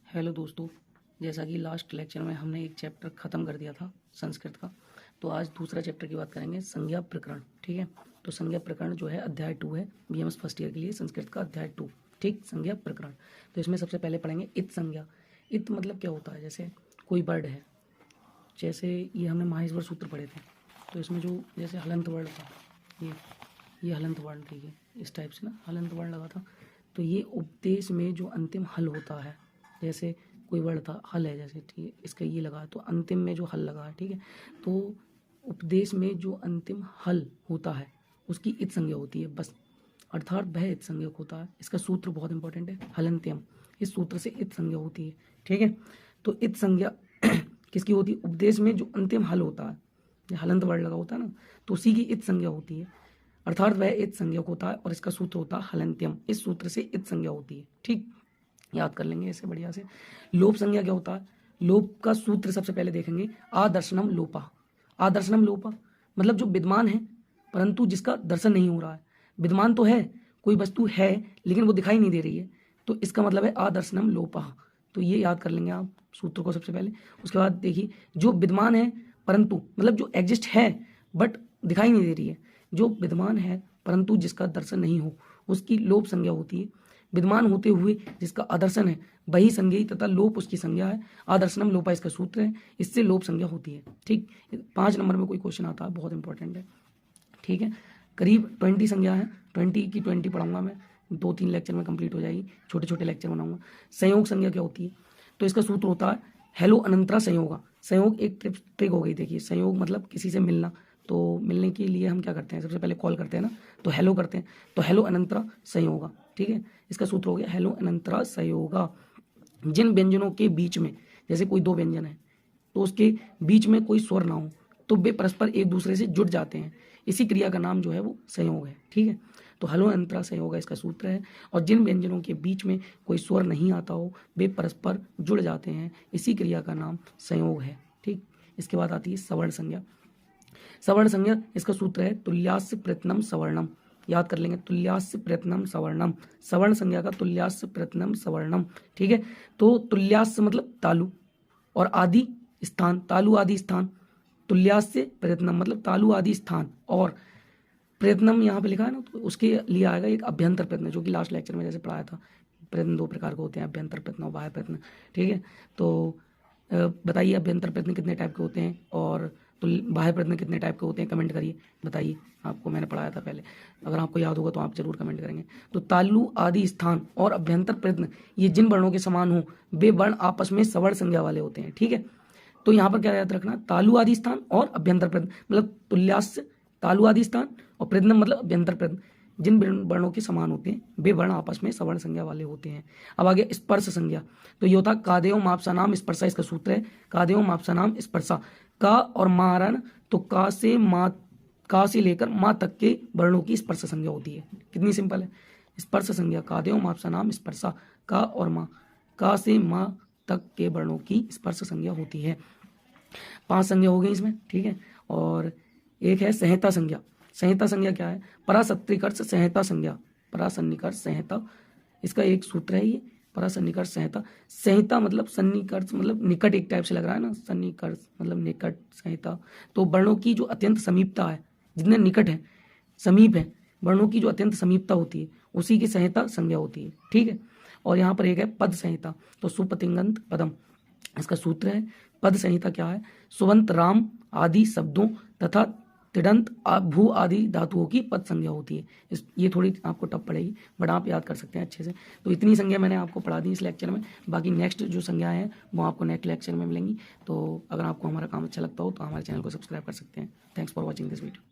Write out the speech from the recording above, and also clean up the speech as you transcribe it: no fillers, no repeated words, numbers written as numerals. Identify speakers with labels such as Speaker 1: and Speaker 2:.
Speaker 1: Hello दोस्तों, जैसा कि लास्ट लेक्चर में हमने एक चैप्टर ख़त्म कर दिया था संस्कृत का, तो आज दूसरा चैप्टर की बात करेंगे, संज्ञा प्रकरण। ठीक है, तो संज्ञा प्रकरण जो है अध्याय 2 है, बीएमएस फर्स्ट ईयर के लिए संस्कृत का अध्याय 2। ठीक, संज्ञा प्रकरण। तो इसमें सबसे पहले पढ़ेंगे इत संज्ञा। इत मतलब क्या होता है? जैसे कोई वर्ड है, जैसे ये हमने माहेश्वर सूत्र पढ़े थे, तो इसमें जो जैसे हलंत वर्ण था, ये हलंत वर्ण थी, ये इस टाइप से ना हलंत वर्ण लगा था, तो ये उपदेश में जो अंतिम हल होता है, जैसे कोई वर्ड था हल है, जैसे ठीक है इसका ये लगा है तो अंतिम में जो हल लगा है, ठीक है, तो उपदेश में जो अंतिम हल होता है उसकी इत संज्ञा होती है बस, अर्थात वह इत संज्ञक होता है। इसका सूत्र बहुत इंपॉर्टेंट है, हलंत्यम, इस सूत्र से इत संज्ञा होती है। ठीक है, तो इत संज्ञा किसकी होती है? उपदेश में जो अंतिम हल होता है, हलंत वर्ड लगा होता है ना, तो उसी की इत संज्ञा होती है, अर्थात वह इत संज्ञक होता है और इसका सूत्र होता है हलंत्यम, इस सूत्र से इत संज्ञा होती है। ठीक, याद कर लेंगे ऐसे बढ़िया से। लोप संज्ञा क्या होता है? लोप का सूत्र सबसे पहले देखेंगे, आदर्शनम लोपा। आदर्शनम लोपा मतलब जो विद्यमान है परंतु जिसका दर्शन नहीं हो रहा है। विद्यमान तो है, कोई वस्तु है लेकिन वो दिखाई नहीं दे रही है, तो इसका मतलब है आदर्शनम लोपा। तो ये याद कर लेंगे आप सूत्र को सबसे पहले। उसके बाद देखिए, जो विद्यमान है परंतु मतलब जो एग्जिस्ट है बट दिखाई नहीं दे रही है, जो विद्यमान है परंतु जिसका दर्शन नहीं हो, उसकी लोप संज्ञा होती है। विद्यमान होते हुए जिसका आदर्शन है वही संज्ञा तथा लोप उसकी संज्ञा है। आदर्शनम लोपा इसका सूत्र है, इससे लोप संज्ञा होती है। ठीक, 5 नंबर में कोई क्वेश्चन आता है, बहुत इंपॉर्टेंट है। ठीक है, करीब 20 संज्ञा है, 20 की 20 पढ़ाऊंगा मैं, 2-3 लेक्चर में कंप्लीट हो जाएगी, छोटे छोटे लेक्चर बनाऊंगा। संयोग संज्ञा क्या होती है? तो इसका सूत्र होता है हेलो अनंतरा संयोगा। संयोग एक ट्रिक हो गई। देखिए, संयोग मतलब किसी से मिलना, तो मिलने के लिए हम क्या करते हैं? सबसे पहले कॉल करते हैं ना, तो हेलो करते हैं, तो हेलो अनंतरा संयोगा। ठीक है, इसका सूत्र हो गया हेलो अनंतरा संयोगा। जिन व्यंजनों के बीच में, जैसे कोई 2 व्यंजन है तो उसके बीच में कोई स्वर ना हो तो वे परस्पर एक दूसरे से जुड़ जाते हैं, इसी क्रिया का नाम जो है वो संयोग है। ठीक है, तो हलो अंतरा संयोग इसका सूत्र है। और जिन व्यंजनों के बीच में कोई स्वर नहीं आता हो वे परस्पर जुड़ जाते हैं, इसी क्रिया का नाम संयोग है। ठीक, इसके बाद आती है सवर्ण संज्ञा। सवर्ण संज्ञा इसका सूत्र है तुल्यास्य प्रयत्नम सवर्णम। याद कर लेंगे, तुल्यास्य प्रयत्नम सवर्णम, सवर्ण संज्ञा का तुल्यास्य प्रयत्नम सवर्णम। ठीक है, तो तुल्यास्य मतलब तालु और आदि स्थान, तालु आदि स्थान, तुल्यास्य प्रयत्नम मतलब तालु आदि स्थान, और प्रयत्नम यहाँ पे लिखा है ना, तो उसके लिए आएगा एक अभ्यंतर प्रयत्न, जो कि लास्ट लेक्चर में जैसे पढ़ाया था। प्रयत्न 2 प्रकार के होते हैं, अभ्यंतर प्रयत्न और बाह्य प्रयत्न। ठीक है, तो बताइए अभ्यंतर प्रयत्न कितने टाइप के होते हैं और तो बाह्य प्रयत्न कितने टाइप के होते हैं? कमेंट करिए, बताइए। आपको मैंने पढ़ाया था पहले, अगर आपको याद होगा तो आप जरूर कमेंट करेंगे। तो तालु आदि स्थान और अभ्यंतर प्रयत्न, ये जिन वर्णों के समान हो वे वर्ण आपस में सवर्ण संज्ञा वाले होते हैं। ठीक है, तो यहाँ पर क्या याद रखना? तालु आदि स्थान और अभ्यंतर प्रयत्न मतलब तुल्यास्य तालु आदि स्थान और प्रयत्न मतलब अभ्यंतर प्रयत्न, जिन वर्णों के समान होते हैं वे वर्ण आपस में सवर्ण संज्ञा वाले होते हैं। अब आगे स्पर्श संज्ञा, तो ये होता है कादेव मापसा नाम स्पर्शा। इसका सूत्र है कादेव मापसा नाम स्पर्शा। का और मारण, तो का से लेकर माँ तक के वर्णों की स्पर्श संज्ञा होती है। कितनी सिंपल है? स्पर्श संज्ञा कादेव मापसा नाम स्पर्शा, का और माँ, का से माँ तक के वर्णों की स्पर्श संज्ञा होती है। 5 संज्ञा हो गई इसमें। ठीक है, और एक है संहिता संज्ञा। संहिता संज्ञा क्या है? परासत्रिकर्ष संहिता संज्ञा, परासन्निकर्ष संहिता, इसका एक सूत्र है ये, परासन्निकर्ष संहिता। संहिता मतलब सन्निकर्ष मतलब निकट, एक टाइप से लग रहा है ना, सन्निकर्ष मतलब निकट, संहिता तो वर्णों की जो अत्यंत समीपता है, जितने निकट है, समीप है, वर्णों की जो अत्यंत समीपता होती है उसी की संहिता संज्ञा होती है। ठीक है, और यहाँ पर एक है पद संहिता, तो सुपतिंगंत पदम, इसका सूत्र है। पद संहिता क्या है? सुबंत राम आदि शब्दों तथा तिडंत भू आदि धातुओं की पद संज्ञा होती है। ये थोड़ी आपको टफ पड़ेगी बट आप याद कर सकते हैं अच्छे से। तो इतनी संज्ञा मैंने आपको पढ़ा दी इस लेक्चर में, बाकी नेक्स्ट जो संज्ञाएं हैं वो आपको नेक्स्ट लेक्चर में मिलेंगी। तो अगर आपको हमारा काम अच्छा लगता हो तो हमारे चैनल को सब्सक्राइब कर सकते हैं। Thanks for watching this video.